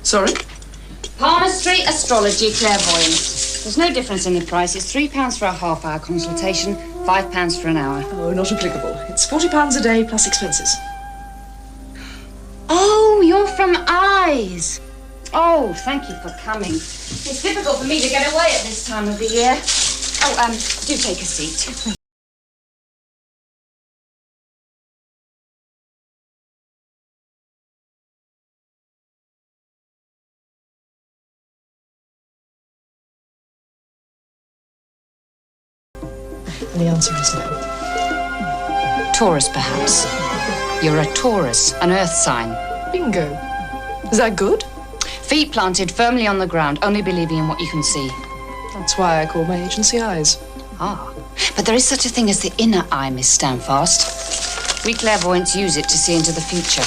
Sorry? Palmistry, astrology, clairvoyance. There's no difference in the price. It's £3 for a half-hour consultation, £5 for an hour. Oh, not applicable. It's £40 a day plus expenses. Oh, you're from Eyes. Oh, thank you for coming. It's difficult for me to get away at this time of the year. Oh, do take a seat. And the answer is no. Taurus, perhaps. You're a Taurus, an earth sign. Bingo. Is that good? Feet planted firmly on the ground, only believing in what you can see. That's why I call my agency Eyes. Ah, but there is such a thing as the inner eye, Miss Standfast. We clairvoyants use it to see into the future.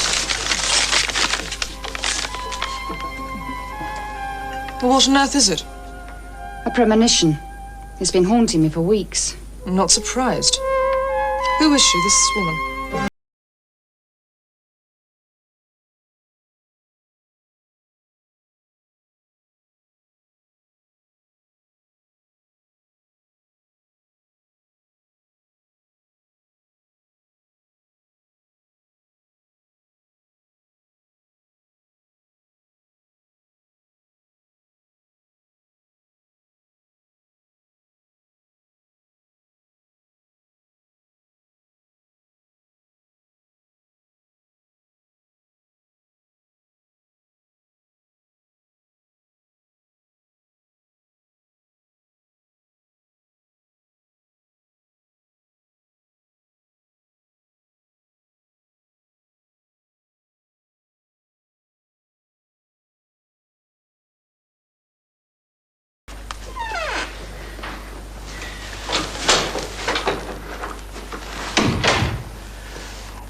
But what on earth is it? A premonition. It's been haunting me for weeks. I'm not surprised. Who is she, this woman?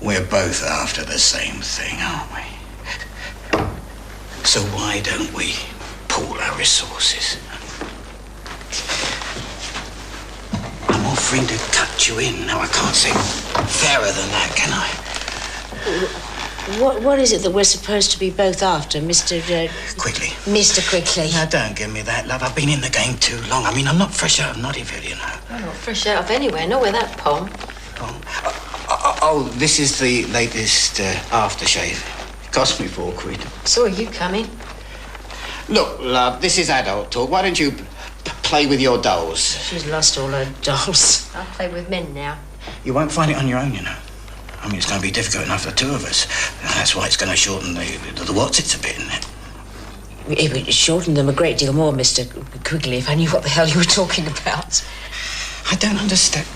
We're both after the same thing, aren't we? So why don't we pool our resources? I'm offering to cut you in. Now, I can't say fairer than that, can I? What is it that we're supposed to be both after, Mr. Quickly. Mr. Quickly? Now, don't give me that, love. I've been in the game too long. I mean, I'm not fresh out of Nottingville, you know. I'm not fresh out of anywhere, not with that pom. Oh, this is the latest aftershave. It cost me £4. So are you coming? Look, love, this is adult talk. Why don't you play with your dolls? She's lost all her dolls. I'll play with men now. You won't find it on your own, you know. I mean, it's going to be difficult enough for the two of us. That's why it's going to shorten the what's-its a bit, isn't it? It would shorten them a great deal more, Mr. Quigley, if I knew what the hell you were talking about. I don't understand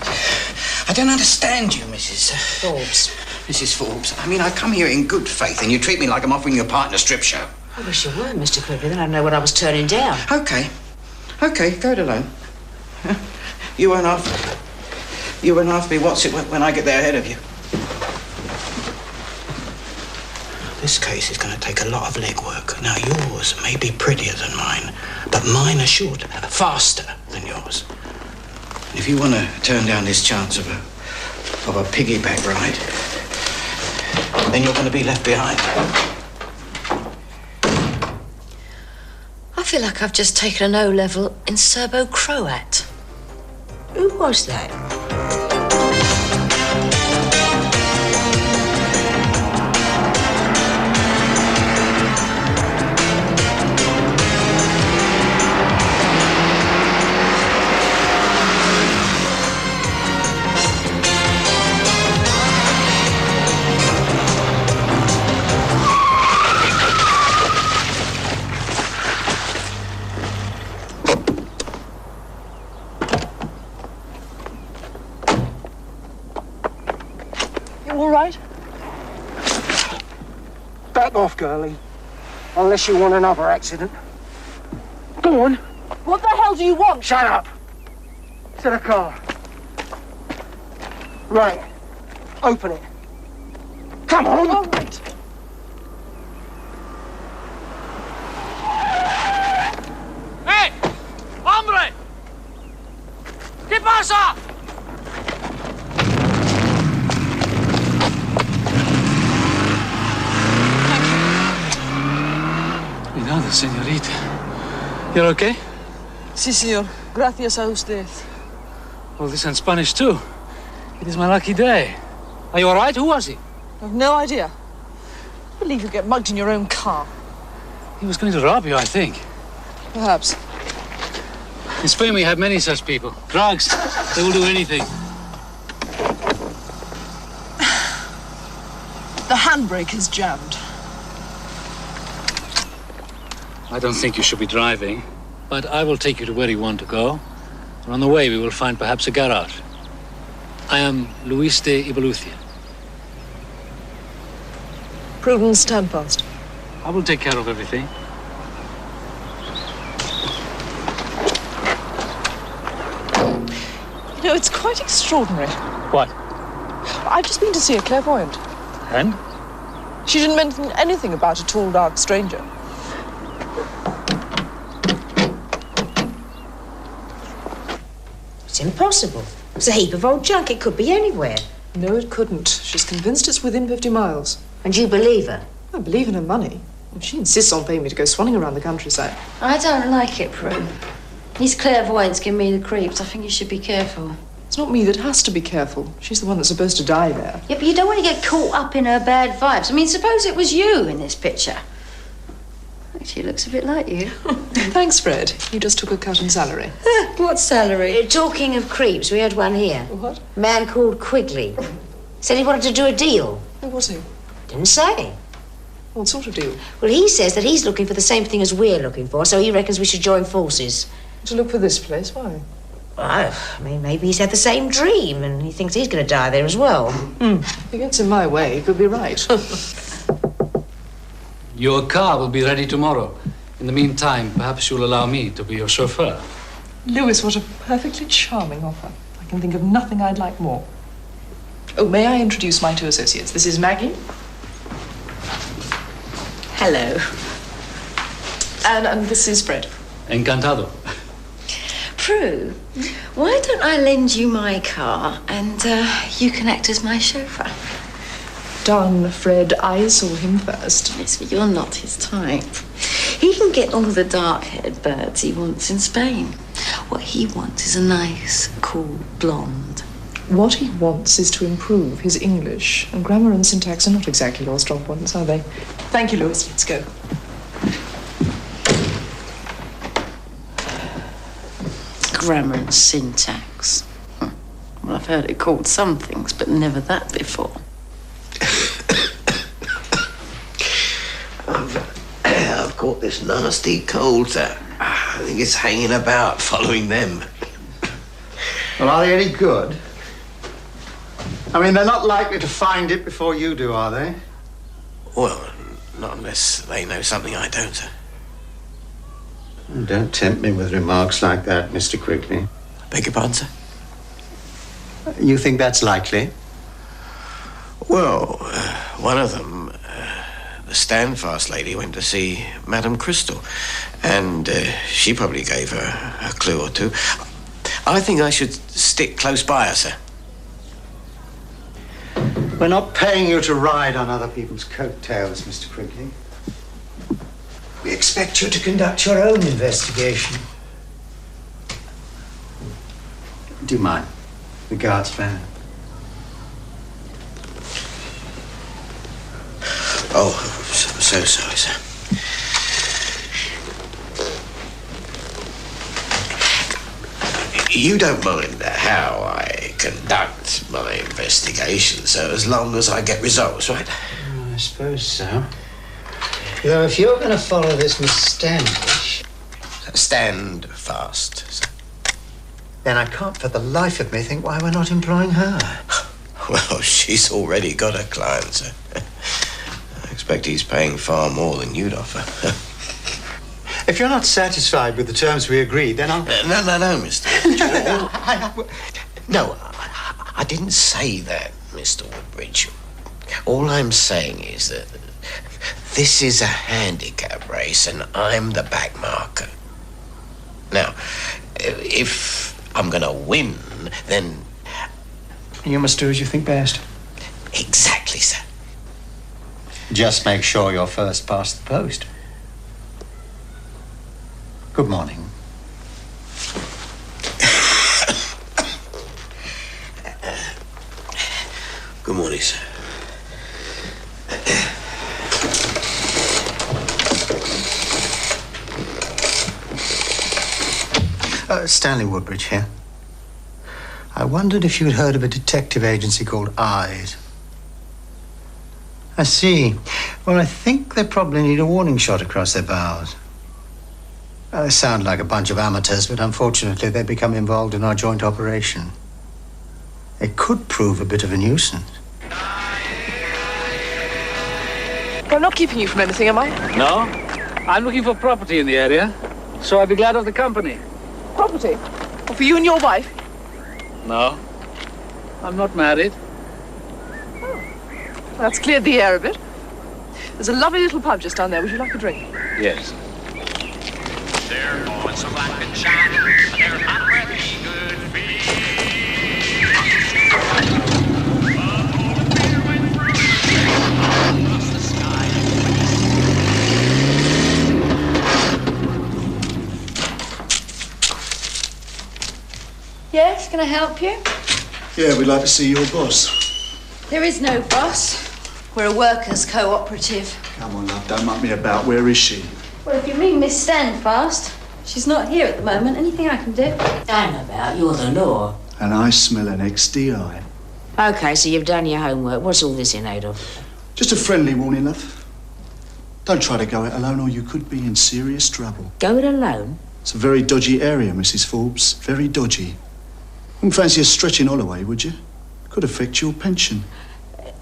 you, Mrs. Forbes. Mrs. Forbes, I mean, I come here in good faith and you treat me like I'm offering your partner a strip show. I wish you were, Mr. Quigley, then I'd know what I was turning down. Okay, go it alone. You won't ask me what's it when I get there ahead of you. This case is going to take a lot of legwork. Now, yours may be prettier than mine, but mine are shorter, faster than yours. And if you want to turn down this chance of a piggyback ride, then you're going to be left behind. I feel like I've just taken an O-level in Serbo-Croat. Who was that? Back off, girlie. Unless you want another accident. Go on. What the hell do you want? Shut up. To the car. Right. Open it. Come on. All right. Hey! Hombre! ¿Qué pasa? Cuidado, señorita. You're okay? Sí, señor. Gracias a usted. All this in Spanish, too. It is my lucky day. Are you all right? Who was he? I've no idea. I believe you get mugged in your own car. He was going to rob you, I think. Perhaps. In Spain, we have many such people. Drugs. They will do anything. The handbrake is jammed. I don't think you should be driving, but I will take you to where you want to go. And on the way, we will find perhaps a garage. I am Luis de Ibelucia. Prudence Standfast. I will take care of everything. You know, it's quite extraordinary. What? I've just been to see a clairvoyant. And? She didn't mention anything about a tall, dark stranger. It's impossible. It's a heap of old junk. It could be anywhere. No, it couldn't. She's convinced it's within 50 miles. And you believe her? I believe in her money. If she insists on paying me to go swanning around the countryside. I don't like it, Pru. These clairvoyants give me the creeps. I think you should be careful. It's not me that has to be careful. She's the one that's supposed to die there. Yeah, but you don't want to get caught up in her bad vibes. I mean, suppose it was you in this picture. Actually, it looks a bit like you. Thanks, Fred. You just took a cut in salary. What salary? Talking of creeps, we had one here. What? A man called Quigley. Said he wanted to do a deal. Who was he? Didn't say. What sort of deal? Well, he says that he's looking for the same thing as we're looking for, so he reckons we should join forces. To look for this place? Why? Well, I mean, maybe he's had the same dream and he thinks he's going to die there as well. If he gets in my way, he could be right. Your car will be ready tomorrow. In the meantime, perhaps you'll allow me to be your chauffeur. Louis, what a perfectly charming offer. I can think of nothing I'd like more. Oh, may I introduce my two associates? This is Maggie. Hello. And this is Fred. Encantado. Pru, why don't I lend you my car and you can act as my chauffeur? Darn, Fred, I saw him first. Yes, but you're not his type. He can get all the dark-haired birds he wants in Spain. What he wants is a nice, cool blonde. What he wants is to improve his English, and grammar and syntax are not exactly your strong points, are they? Thank you, Louis. Let's go. Grammar and syntax. Well, I've heard it called some things, but never that before. I've caught this nasty cold, sir. I think it's hanging about, following them. Well, are they any good? I mean, they're not likely to find it before you do, are they? Well, not unless they know something I don't, sir. Don't tempt me with remarks like that, Mr. Quigley. Beg your pardon, sir? You think that's likely? Well, one of them, the Standfast lady, went to see Madame Crystal, and she probably gave her a clue or two. I think I should stick close by her, sir. We're not paying you to ride on other people's coattails, Mr. Quigley. We expect you to conduct your own investigation. Do you mind? The guard's van. Oh, so sorry, sir. You don't mind how I conduct my investigation, sir, as long as I get results, right? I suppose so. Though if you're going to follow this Miss Standish... Stand fast, sir. Then I can't for the life of me think why we're not employing her. Well, she's already got a client, sir. I expect he's paying far more than you'd offer. If you're not satisfied with the terms we agreed, then I'll... No, Mr. No, I didn't say that, Mr. Woodbridge. All I'm saying is that this is a handicap race and I'm the back marker. Now, if I'm going to win, then... You must do as you think best. Exactly, sir. Just make sure you're first past the post. Good morning. Good morning, sir. Stanley Woodbridge here. I wondered if you'd heard of a detective agency called Eyes. I see. Well, I think they probably need a warning shot across their bows. They sound like a bunch of amateurs, but unfortunately they become involved in our joint operation. They could prove a bit of a nuisance. I'm not keeping you from anything, am I? No? I'm looking for property in the area, so I'd be glad of the company. Property? Or for you and your wife? No. I'm not married. Oh. That's cleared the air a bit. There's a lovely little pub just down there. Would you like a drink? Yes. They're going so black and shiny, they're not ready good feet. Across the sky. Yes, can I help you? Yeah, we'd like to see your boss. There is no boss. We're a workers' cooperative. Come on, love, don't muck me about. Where is she? Well, if you mean Miss Standfast, she's not here at the moment. Anything I can do? Hang about, you're the law. And I smell an XDI. OK, so you've done your homework. What's all this in aid of? Just a friendly warning, love. Don't try to go it alone or you could be in serious trouble. Go it alone? It's a very dodgy area, Mrs. Forbes. Very dodgy. Wouldn't fancy a stretch in Holloway, would you? Could affect your pension.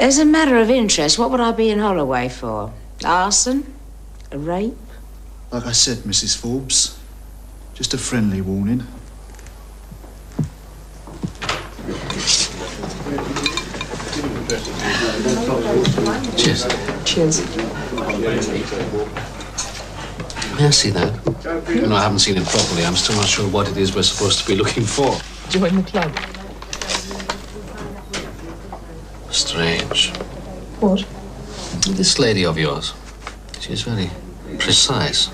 As a matter of interest, what would I be in Holloway for? Arson? A rape? Like I said, Mrs. Forbes, just a friendly warning. Cheers. Cheers. May I see that? No, I haven't seen it properly. I'm still not sure what it is we're supposed to be looking for. Join the club. Strange. What? This lady of yours, she's very precise.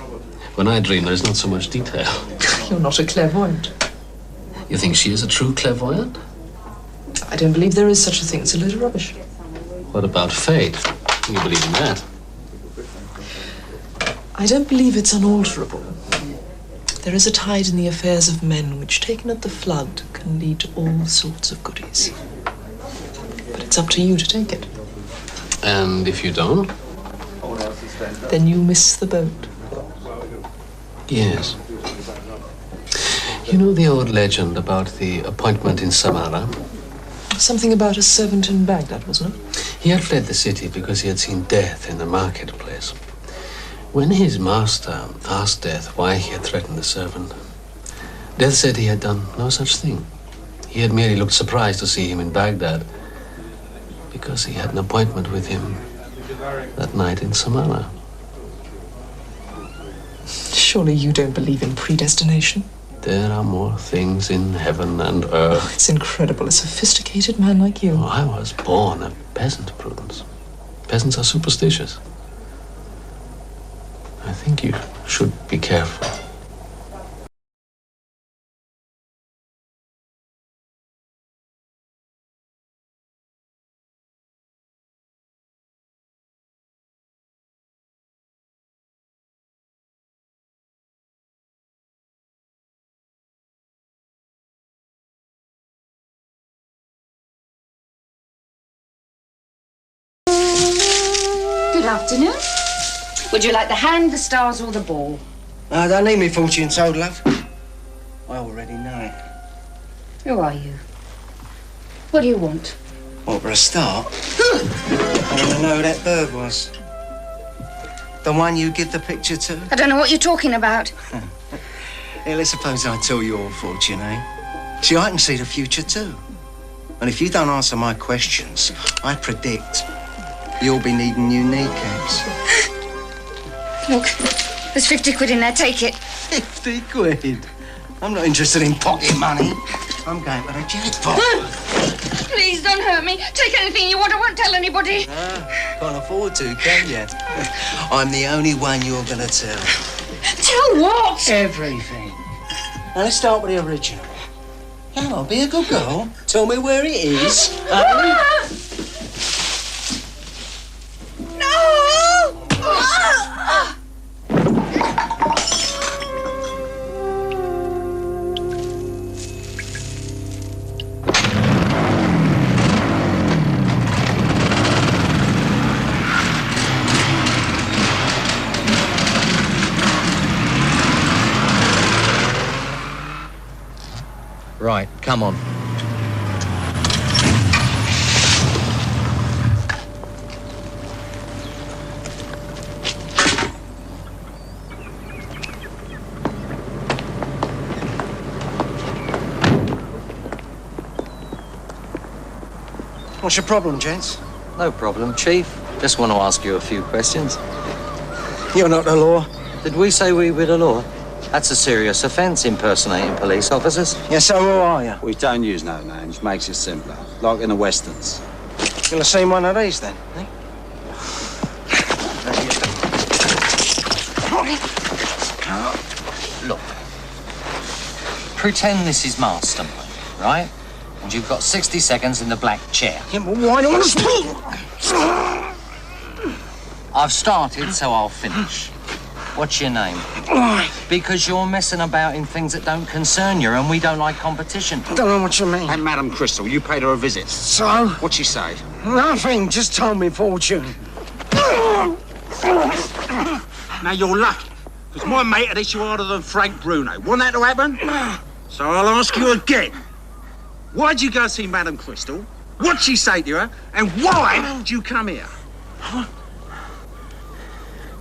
When I dream, there's not so much detail. You're not a clairvoyant. You think she is a true clairvoyant? I don't believe there is such a thing. It's a load of rubbish. What about fate? You believe in that? I don't believe it's unalterable. There is a tide in the affairs of men which, taken at the flood, can lead to all sorts of goodies. But it's up to you to take it. And if you don't? Then you miss the boat. Yes. You know the old legend about the appointment in Samara? Something about a servant in Baghdad, wasn't it? He had fled the city because he had seen Death in the marketplace. When his master asked Death why he had threatened the servant, Death said he had done no such thing. He had merely looked surprised to see him in Baghdad because he had an appointment with him that night in Samara. Surely you don't believe in predestination? There are more things in heaven and earth. Oh, it's incredible, a sophisticated man like you. Oh, I was born a peasant, Prudence. Peasants are superstitious. I think you should be careful. Good afternoon. Would you like the hand, the stars, or the ball? I don't need me fortune told, love. I already know it. Who are you? What do you want? Well, for a start, I want to know who that bird was. The one you give the picture to? I don't know what you're talking about. Yeah, let's suppose I tell your fortune, eh? See, I can see the future too. And if you don't answer my questions, I predict you'll be needing new kneecaps. Look, there's 50 quid in there. Take it. 50 quid? I'm not interested in pocket money. I'm going for the jackpot. Please don't hurt me. Take anything you want. I won't tell anybody. Can't afford to, can you? I'm the only one you're going to tell. Tell what? Everything. Now, let's start with the original. Come on, be a good girl. Tell me where it is. Right, come on. What's your problem, gents? No problem, Chief. Just want to ask you a few questions. You're not the law. Did we say we were the law? That's a serious offence, impersonating police officers. Yes, so who are you? We don't use no names, makes it simpler. Like in the Westerns. You'll have seen one of these then, eh? Look. Pretend this is Mastermind, right? And you've got 60 seconds in the black chair. Yeah, but why don't you... I've started, so I'll finish. What's your name? Because you're messing about in things that don't concern you, and we don't like competition. I don't know what you mean. And Madame Crystal, you paid her a visit. So? What'd she say? Nothing, just told me fortune. Now you're lucky, because my mate had hit you harder than Frank Bruno. Want that to happen? So I'll ask you again. Why'd you go see Madame Crystal? What'd she say to you? And why did you come here?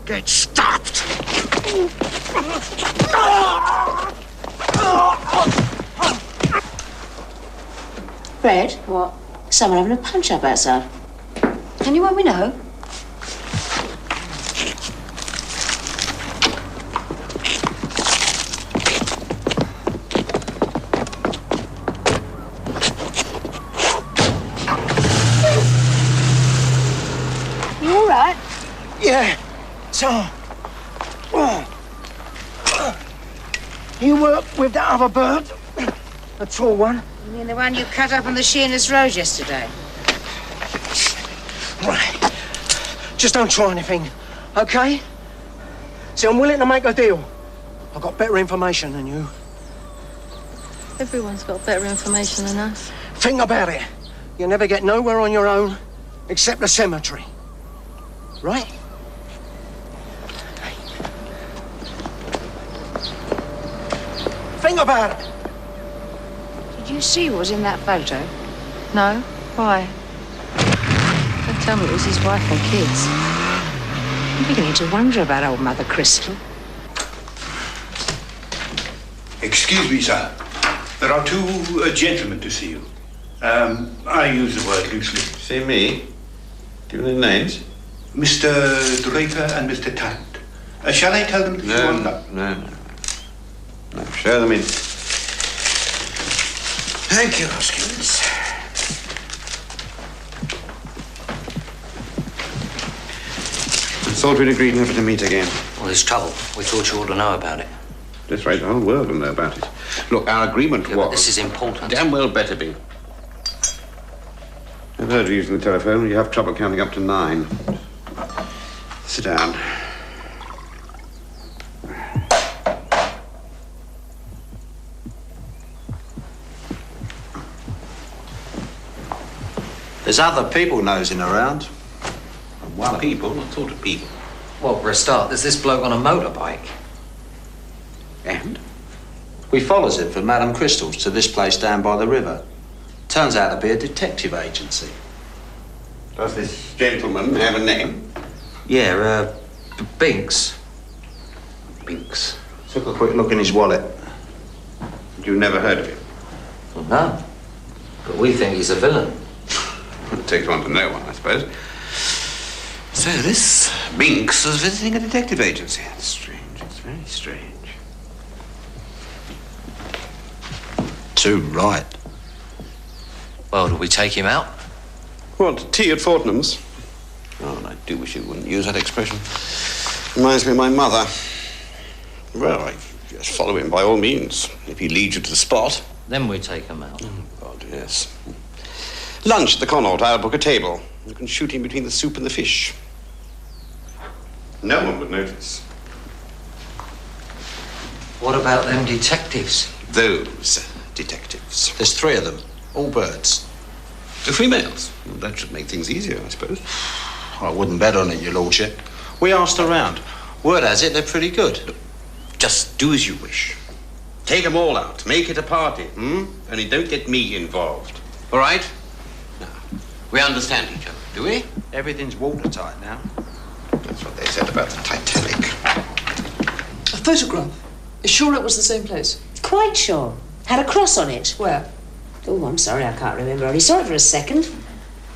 Get stopped! Fred, what? Someone having a punch-up outside. Anyone we know? You all right? Yeah. So, you work with that other bird? The tall one? You mean the one you cut up on the Sheerness Road yesterday? Right. Just don't try anything, okay? See, I'm willing to make a deal. I've got better information than you. Everyone's got better information than us. Think about it. You'll never get nowhere on your own except the cemetery. Right? Think about it. Did you see what was in that photo? No. Why? Don't tell me it was his wife and kids. I'm beginning to wonder about old Mother Crystal. Excuse me, sir. There are two gentlemen to see you. I use the word loosely. See me? Do you know names? Mr. Draper and Mr. Tarrant. Shall I tell them that you want them? No, show them in. Thank you, Hoskins. I thought we'd agreed never to meet again. Well, there's trouble. We thought you ought to know about it. That's right, the whole world will know about it. Look, our agreement was... But this is important. Damn well better be. I've heard you using the telephone. You have trouble counting up to 9. Sit down. There's other people nosing around. One people, what sort of people? Well, for a start, there's this bloke on a motorbike. And? We follows him from Madame Crystal's to this place down by the river. Turns out to be a detective agency. Does this gentleman have a name? Yeah, Binks. Binks. Took a quick look in his wallet. You never heard of him? Well, no. But we think he's a villain. It takes one to know one, I suppose. So this Binks was visiting a detective agency. That's strange. It's very strange. Too right. Well, do we take him out? What, tea at Fortnum's? Oh, and I do wish you wouldn't use that expression. Reminds me of my mother. Well, I just follow him by all means, if he leads you to the spot. Then we take him out. Oh, God, yes. Lunch at the Connaught. I'll book a table. You can shoot him between the soup and the fish. No one would notice. What about them detectives? Those detectives. There's 3 of them, all birds. 2 females. Well, that should make things easier, I suppose. I wouldn't bet on it, your lordship. We asked around. Word has it they're pretty good. Look, just do as you wish. Take them all out. Make it a party, Only don't get me involved. All right? Now, we understand each other, do we? Everything's watertight now. That's what they said about the Titanic. A photograph. Are sure it was the same place? Quite sure. Had a cross on it. Where? Oh, I'm sorry, I can't remember. I only saw it for a second.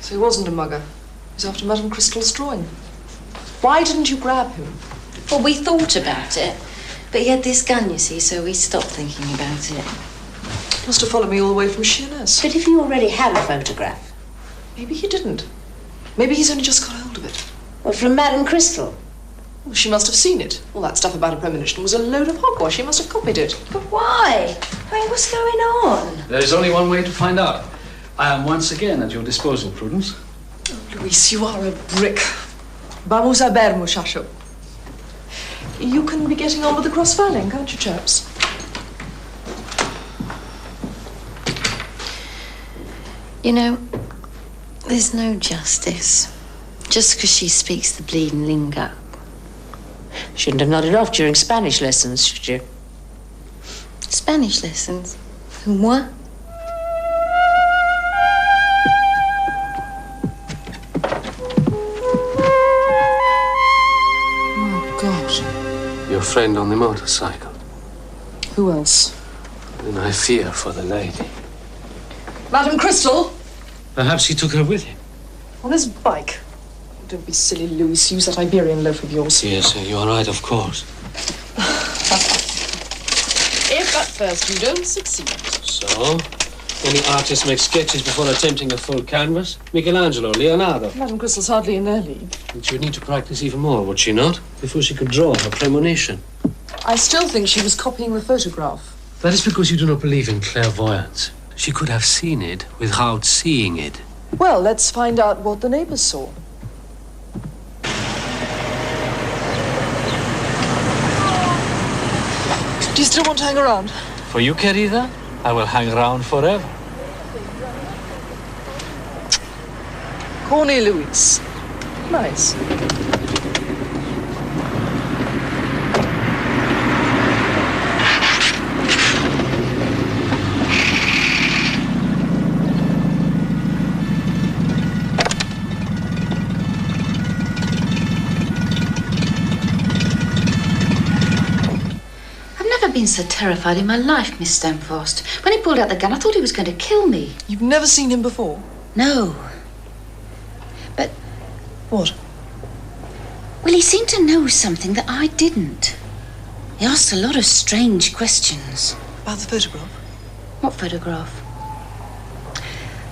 So he wasn't a mugger. He was after Madame Crystal's drawing. Why didn't you grab him? Well, we thought about it, but he had this gun, you see, so we stopped thinking about it. Must have followed me all the way from Sheerness. But if you already had a photograph? Maybe he didn't. Maybe he's only just got hold of it. What, from Madame Crystal? Well, she must have seen it. All that stuff about a premonition was a load of hogwash. She must have copied it. But why? I mean, what's going on? There's only one way to find out. I am once again at your disposal, Prudence. Oh, Luis, you are a brick. Vamos a ver, muchacho. You can be getting on with the cross-filing, can't you, chaps? You know, there's no justice. Just because she speaks the bleeding lingo. Shouldn't have nodded off during Spanish lessons, should you? Spanish lessons? Moi? Oh, God. Your friend on the motorcycle. Who else? And I fear for the lady. Madame Crystal? Perhaps he took her with him. On his bike. Don't be silly, Louis. Use that Iberian loaf of yours. Yes, you are right, of course. If at first you don't succeed. So, many artists make sketches before attempting a full canvas. Michelangelo, Leonardo. Madame Crystal's hardly in their league. And she would need to practice even more, would she not? Before she could draw her premonition. I still think she was copying the photograph. That is because you do not believe in clairvoyance. She could have seen it without seeing it. Well, let's find out what the neighbors saw. Do you still want to hang around? For you, querida, I will hang around forever. Corny Louise. Nice. never been so terrified in my life, Miss Standfast. When he pulled out the gun, I thought he was going to kill me. You've never seen him before? No. But... What? Well, he seemed to know something that I didn't. He asked a lot of strange questions. About the photograph? What photograph?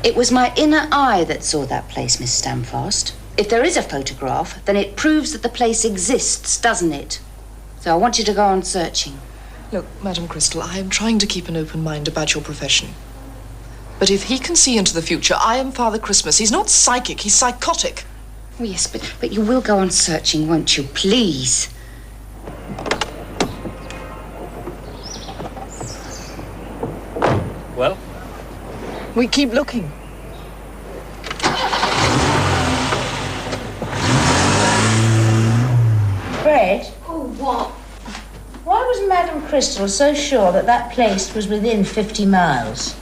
It was my inner eye that saw that place, Miss Standfast. If there is a photograph, then it proves that the place exists, doesn't it? So I want you to go on searching. Look, Madame Crystal, I am trying to keep an open mind about your profession. But if he can see into the future, I am Father Christmas. He's not psychic, he's psychotic. Oh, yes, but you will go on searching, won't you? Please. Well? We keep looking. Fred? Oh, what? Why was Madame Crystal so sure that that place was within 50 miles?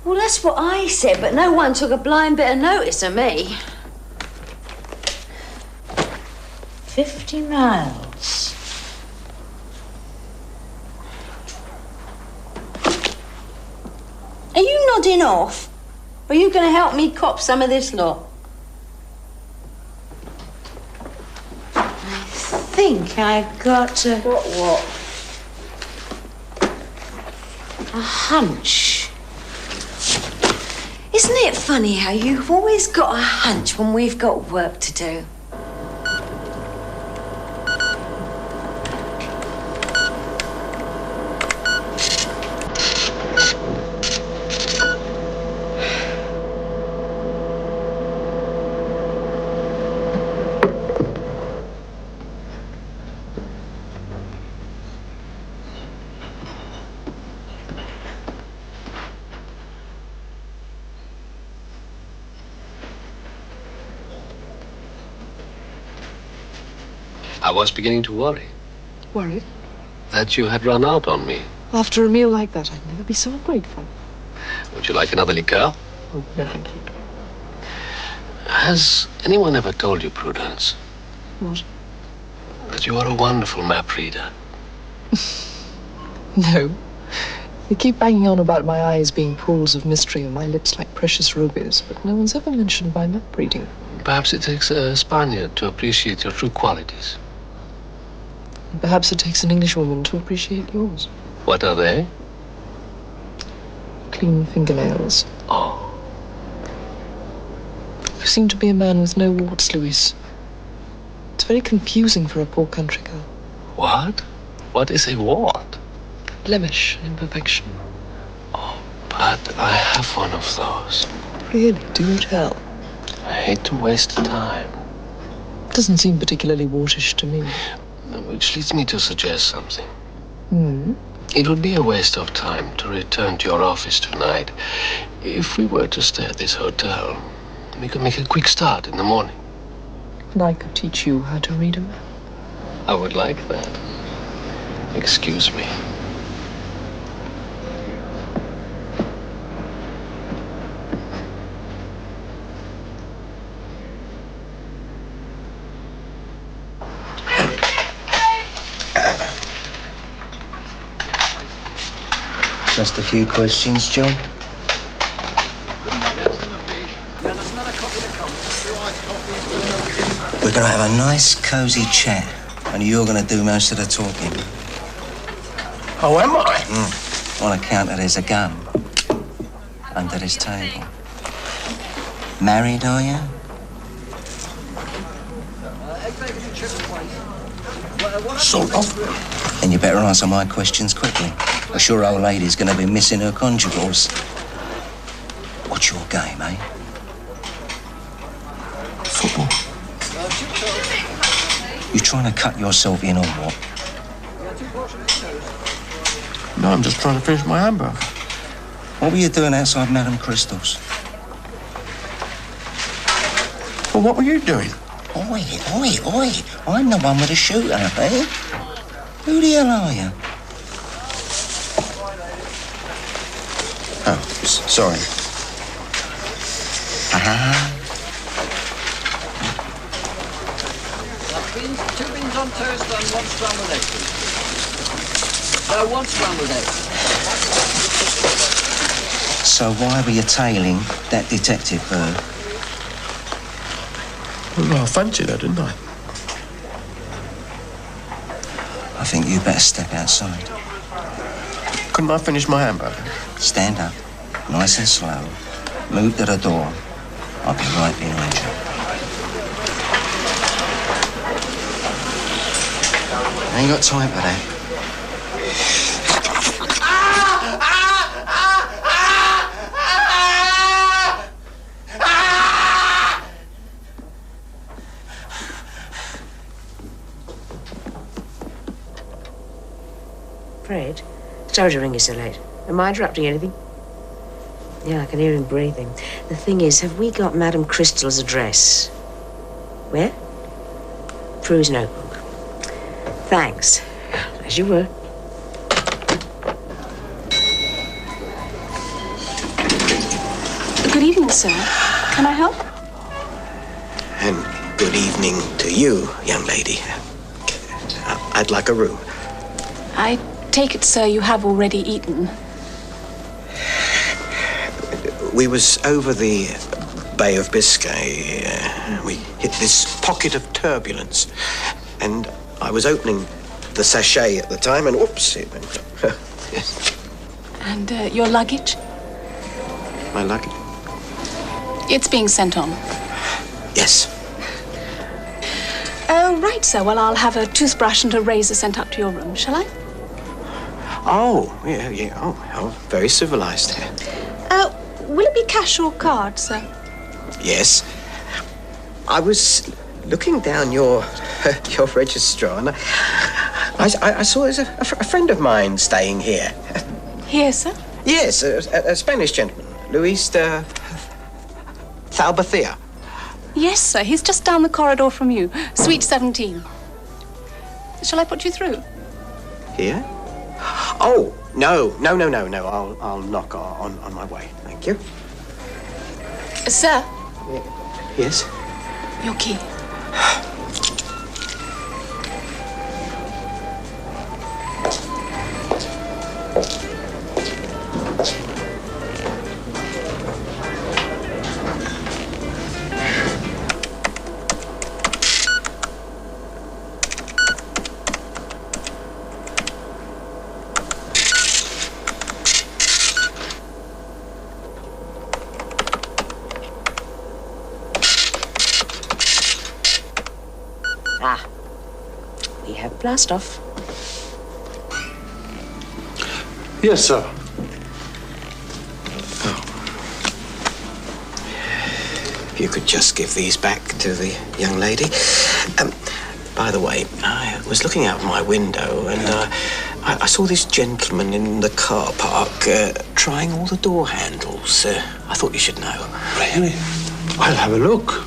Well, that's what I said, but no one took a blind bit of notice of me. 50 miles. Are you nodding off? Or are you going to help me cop some of this lot? I think I've got a... What? a hunch. Isn't it funny how you've always got a hunch when we've got work to do? I was beginning to worry Worried? that you had run out on me. After a meal like that, I'd never be so ungrateful. Would you like another liqueur? Oh, no, thank you. Has anyone ever told you, Prudence, What? that you are a wonderful map reader? No. You keep banging on about my eyes being pools of mystery and my lips like precious rubies, but no one's ever mentioned my map reading. Perhaps it takes a Spaniard to appreciate your true qualities. And perhaps it takes an Englishwoman to appreciate yours. What are they? Clean fingernails. Oh. You seem to be a man with no warts, Louise. It's very confusing for a poor country girl. What? What is a wart? Blemish, imperfection. Oh, but I have one of those. Really, do tell. I hate to waste time. Doesn't seem particularly wartish to me. Which leads me to suggest something. Hmm? It would be a waste of time to return to your office tonight. If we were to stay at this hotel, we could make a quick start in the morning. And I could teach you how to read a map. I would like that. Excuse me. Just a few questions, John. We're going to have a nice, cosy chat, and you're going to do most of the talking. Oh, am I? On account of there's a gun under this table. Married, are you? Sort of. Then you better answer my questions quickly. A sure old lady's going to be missing her conjugals. What's your game, eh? Football. You trying to cut yourself in or what? No, I'm just trying to finish my hamburger. What were you doing outside Madame Crystal's? Well, what were you doing? Oi. I'm the one with the shooter, eh? Who the hell are you? Oh, sorry. Two beans on toast and one scrambled egg. So what's wrong with it? So why were you tailing that detective, Boo? Well, I fancied her, didn't I? I think you better step outside. Couldn't I finish my hamburger? Stand up, nice and slow. Move to the door. I'll be right behind you. I ain't got time for that. Fred, sorry to ring you so late. Am I interrupting anything? Yeah, I can hear him breathing. The thing is, have we got Madame Crystal's address? Where? Pru's notebook. Thanks. As you were. Good evening, sir. Can I help? And good evening to you, young lady. I'd like a room. I take it, sir, you have already eaten. We was over the Bay of Biscay. We hit this pocket of turbulence. And I was opening the sachet at the time, and whoops, it went up. Yes. And your luggage? My luggage? It's being sent on. Yes. Right, sir. Well, I'll have a toothbrush and a razor sent up to your room, shall I? Oh, yeah. Oh, very civilized here. Will it be cash or card, sir? Yes. I was looking down your registrar, and I saw there's a friend of mine staying here. Here, sir? Yes, a Spanish gentleman, Luis de Thalbathea. Yes, sir. He's just down the corridor from you. Suite 17. Shall I put you through? Here? Oh, no. I'll knock on my way. Thank you. Sir? Yes? Your key. Blast off. Yes, sir. If you could just give these back to the young lady. By the way, I was looking out my window and I saw this gentleman in the car park trying all the door handles. I thought you should know. Really? I'll have a look.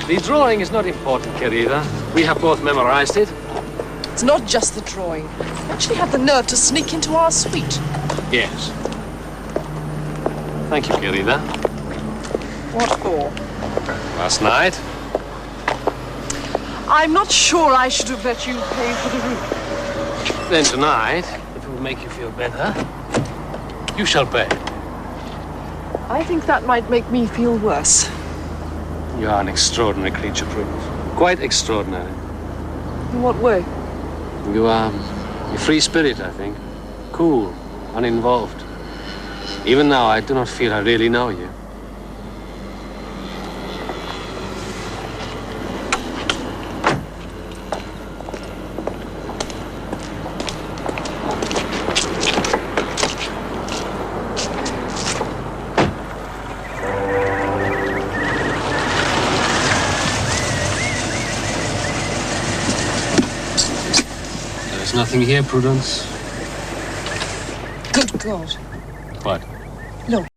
The drawing is not important, querida. We have both memorized it. It's not just the drawing. You actually had the nerve to sneak into our suite. Yes. Thank you, querida. What for? Last night. I'm not sure I should have let you pay for the room. Then tonight, if it will make you feel better, you shall pay. I think that might make me feel worse. You are an extraordinary creature, Pru. Quite extraordinary. In what way? You are a free spirit, I think. Cool, uninvolved. Even now, I do not feel I really know you. nothing here, Prudence. Good God. What? Look.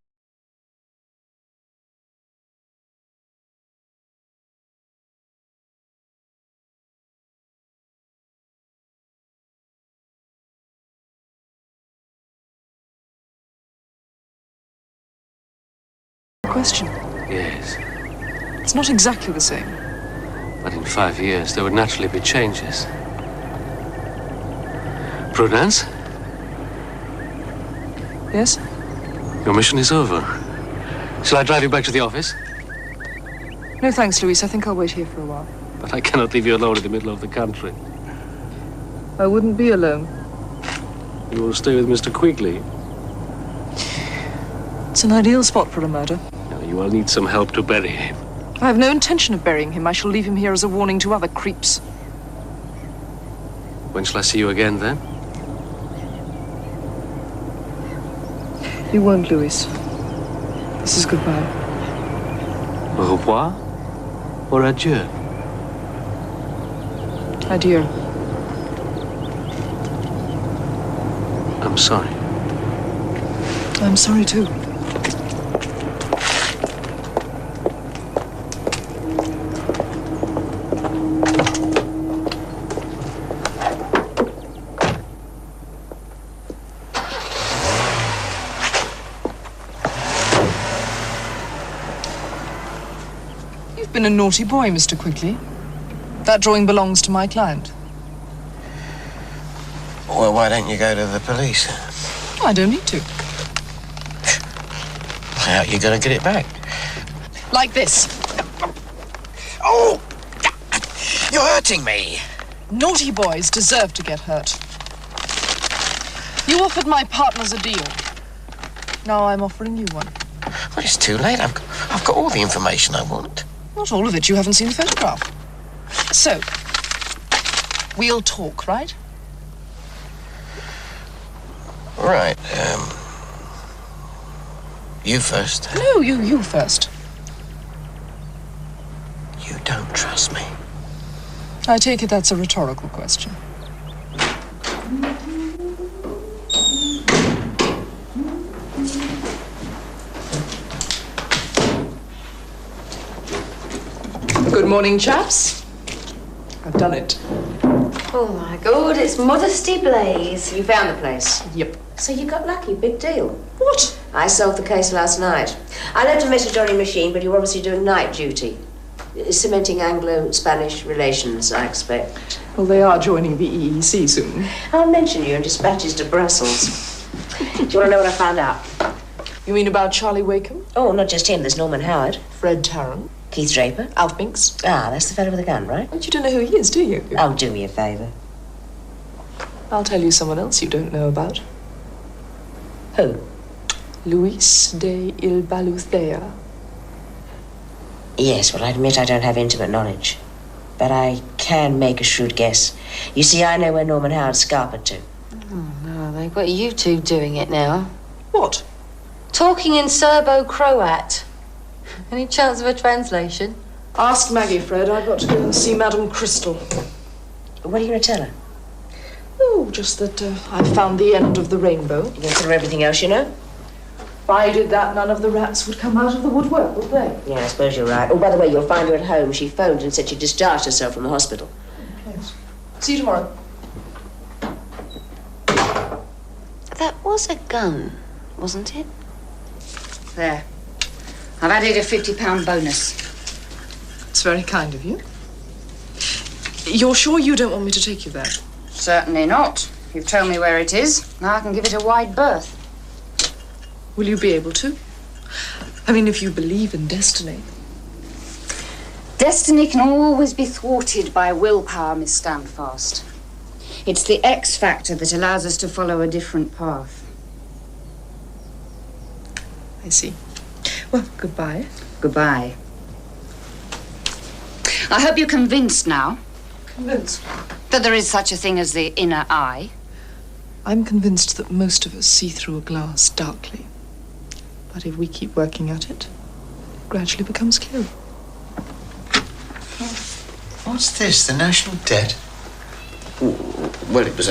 Question. Yes. It's not exactly the same. But in 5 years, there would naturally be changes. Prudence? Yes? Your mission is over. Shall I drive you back to the office? No thanks, Louise. I think I'll wait here for a while. But I cannot leave you alone in the middle of the country. I wouldn't be alone. You will stay with Mr. Quigley. It's an ideal spot for a murder. Now, you will need some help to bury him. I have no intention of burying him. I shall leave him here as a warning to other creeps. When shall I see you again, then? You won't, Louise. This is goodbye. Au revoir or adieu? Adieu. I'm sorry. I'm sorry, too. Been a naughty boy, Mr. Quigley. That drawing belongs to my client. Well, why don't you go to the police? I don't need to. How are you going to get it back? Like this. Oh! You're hurting me! Naughty boys deserve to get hurt. You offered my partners a deal. Now I'm offering you one. Well, it's too late. I've got all the information I want. Not all of it. You haven't seen the photograph. So, we'll talk, right? Right, you first. No, you first. You don't trust me. I take it that's a rhetorical question. Good morning, chaps. I've done it. Oh, my God, it's Modesty Blaze. You found the place? Yep. So you got lucky. Big deal. What? I solved the case last night. I left a message on your machine, but you were obviously doing night duty. Cementing Anglo-Spanish relations, I expect. Well, they are joining the EEC soon. I'll mention you in dispatches to Brussels. Do you want to know what I found out? You mean about Charlie Wakeham? Oh, not just him. There's Norman Howard. Fred Tarrant. Keith Draper. Alf Binks. Ah, that's the fellow with the gun, right? But you don't know who he is, do you? Oh, do me a favour. I'll tell you someone else you don't know about. Who? Luis de Ilbalucea. Yes, well, I admit I don't have intimate knowledge. But I can make a shrewd guess. You see, I know where Norman Howard scarpered to. Oh, no, they've got you two doing it now. What? Talking in Serbo-Croat. Any chance of a translation? Ask Maggie, Fred. I've got to go and see Madame Crystal. What are you going to tell her? Oh, just that I've found the end of the rainbow. You going to tell her everything else you know? If I did that, none of the rats would come out of the woodwork, would they? Yeah, I suppose you're right. Oh, by the way, you'll find her at home. She phoned and said she discharged herself from the hospital. Thanks. See you tomorrow. That was a gun, wasn't it? There. I've added a £50 bonus. It's very kind of you. You're sure you don't want me to take you there? Certainly not. You've told me where it is. Now I can give it a wide berth. Will you be able to? I mean, if you believe in destiny. Destiny can always be thwarted by willpower, Miss Standfast. It's the X factor that allows us to follow a different path. I see. Well, goodbye. Goodbye. I hope you're convinced now. Convinced? That there is such a thing as the inner eye. I'm convinced that most of us see through a glass darkly. But if we keep working at it, it gradually becomes clearer. What's this, the national debt? Well, it was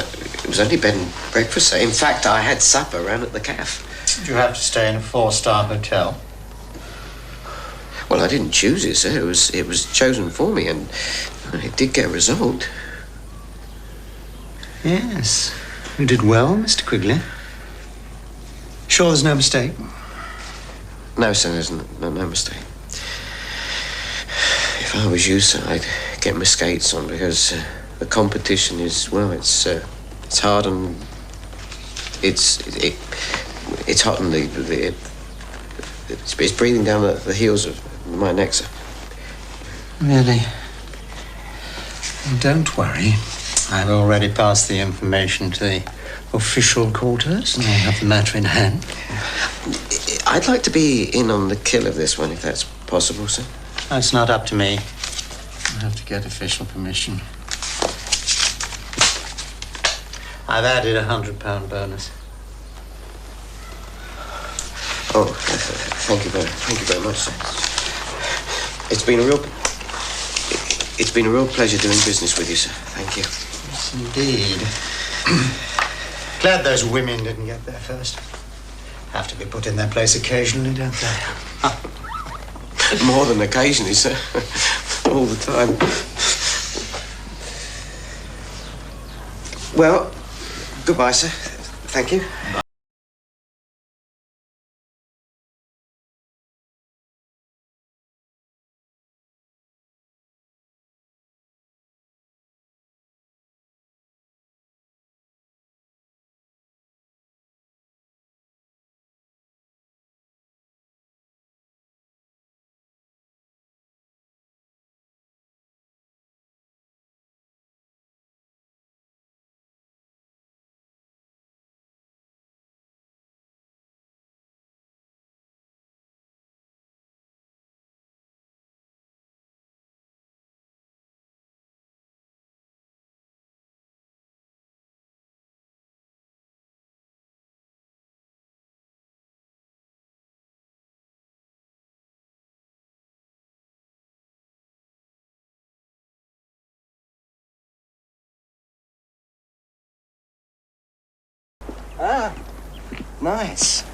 was only bed and breakfast, sir. In fact, I had supper round at the cafe. Did you have to stay in a 4-star hotel? Well, I didn't choose it, sir. It was chosen for me, and it did get a result. Yes. You did well, Mr. Quigley. Sure there's no mistake? No, sir, there's no mistake. If I was you, sir, I'd get my skates on, because the competition is, well, it's hard, and it's hot, and it's breathing down the heels of my neck, sir. Really? Don't worry. I've already passed the information to the official quarters, and I have the matter in hand. I'd like to be in on the kill of this one, if that's possible, sir. That's not up to me. I have to get official permission. I've added a £100 bonus. Oh, thank you very much, sir. It's been a real pleasure doing business with you, sir. Thank you. Yes, indeed. Glad those women didn't get there first. Have to be put in their place occasionally, don't they? More than occasionally, sir. All the time. Well, goodbye, sir. Thank you. Ah, nice.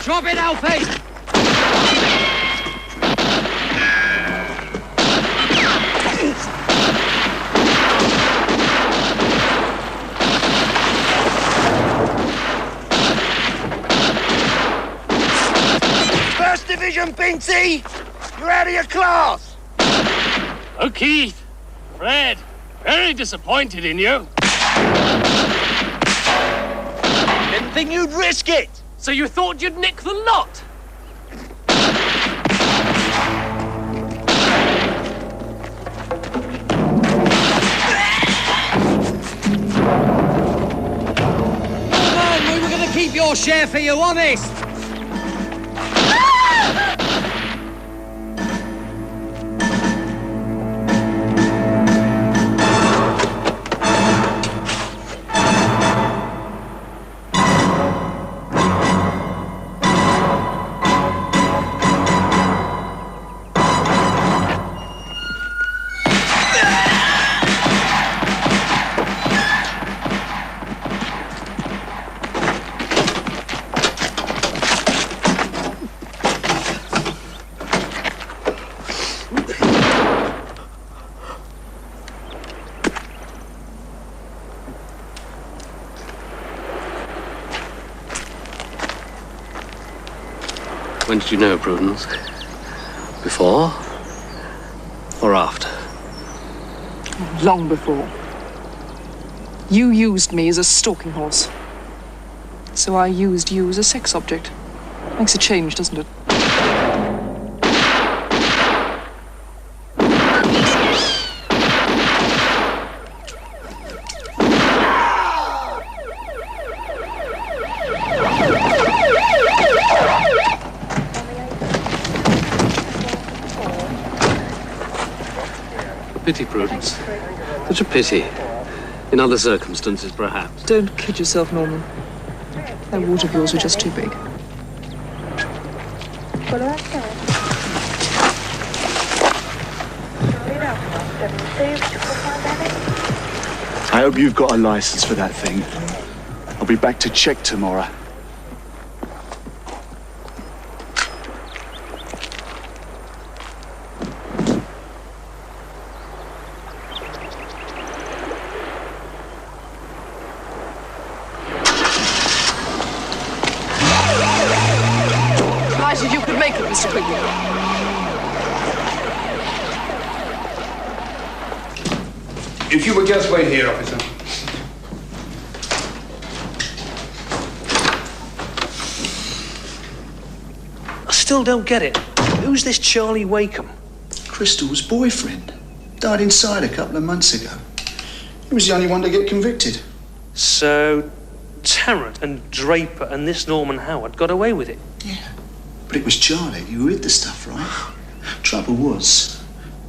Drop it, Alfie! First Division, Binty! You're out of your class! Oh, Keith, Fred, very disappointed in you. Didn't think you'd risk it! So you thought you'd nick the lot? Come on, we were going to keep your share for you, honest! When did you know, Prudence? Before or after? Long before. You used me as a stalking horse. So I used you as a sex object. Makes a change, doesn't it? Pity, Prudence. Such a pity. In other circumstances, perhaps. Don't kid yourself, Norman. That water of yours were just too big. I hope you've got a license for that thing. I'll be back to check tomorrow. Delighted you could make it, Mr. Quigley. If you would just wait here, officer. I still don't get it. Who's this Charlie Wakeham? Crystal's boyfriend. Died inside a couple of months ago. He was the only one to get convicted. So, Tarrant and Draper and this Norman Howard got away with it? Yeah. But it was Charlie who hid the stuff, right? Trouble was,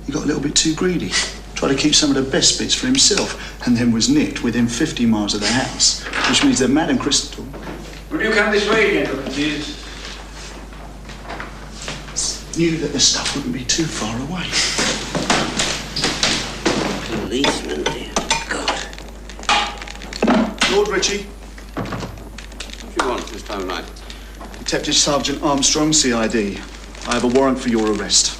he got a little bit too greedy. Tried to keep some of the best bits for himself, and then was nicked within 50 miles of the house, which means that Madame Crystal... Will you come this way, gentlemen, please? ...knew that the stuff wouldn't be too far away. Policeman, dear God. Lord Ritchie. What do you want this time of night? Detective Sergeant Armstrong, C.I.D. I have a warrant for your arrest.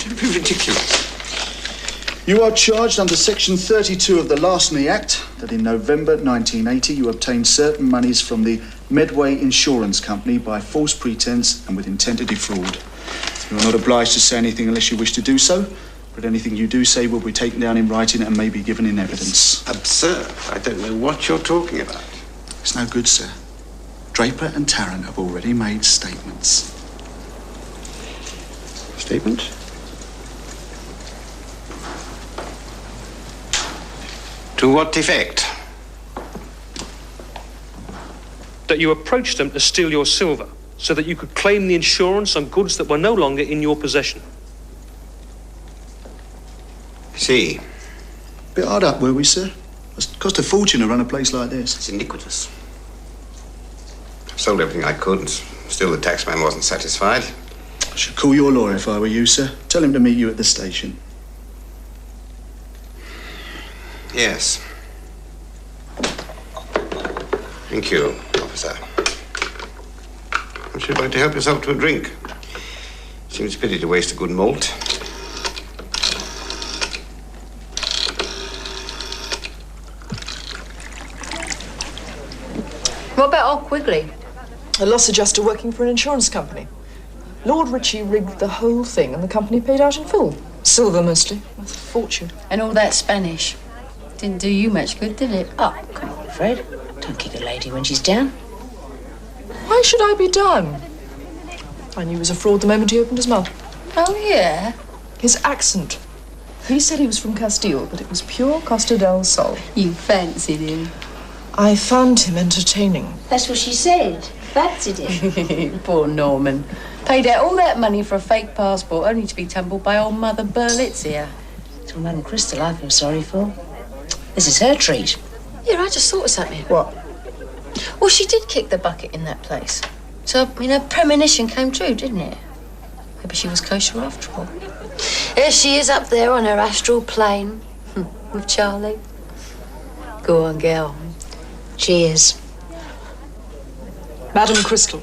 Don't be ridiculous. You are charged under Section 32 of the Larceny Act that in November 1980 you obtained certain monies from the Medway Insurance Company by false pretense and with intent to defraud. You are not obliged to say anything unless you wish to do so, but anything you do say will be taken down in writing and may be given in evidence. Absurd. I don't know what you're talking about. It's no good, sir. Draper and Tarrant have already made statements. Statements? To what effect? That you approached them to steal your silver so that you could claim the insurance on goods that were no longer in your possession. See. Bit hard up, were we, sir? It's cost a fortune to run a place like this. It's iniquitous. Sold everything I could, and still the taxman wasn't satisfied. I should call your lawyer if I were you, sir. Tell him to meet you at the station. Yes. Thank you, officer. I should like to help yourself to a drink. Seems a pity to waste a good malt. What about old Quigley? A loss adjuster working for an insurance company. Lord Ritchie rigged the whole thing and the company paid out in full. Silver mostly, worth a fortune. And all that Spanish. Didn't do you much good, did it? Oh, come on, Fred. Don't kick a lady when she's down. Why should I be down? I knew he was a fraud the moment he opened his mouth. Oh, yeah? His accent. He said he was from Castile, but it was pure Costa del Sol. You fancied him. I found him entertaining. That's what she said. Fancied him. Poor Norman. Paid out all that money for a fake passport only to be tumbled by old Mother Burlitt's here. It's all Madame Crystal I feel sorry for. This is her treat. Yeah, I just thought of something. What? Well, she did kick the bucket in that place. So, her premonition came true, didn't it? Maybe she was kosher after all. Here she is up there on her astral plane with Charlie. Go on, girl. Cheers. Madame Crystal.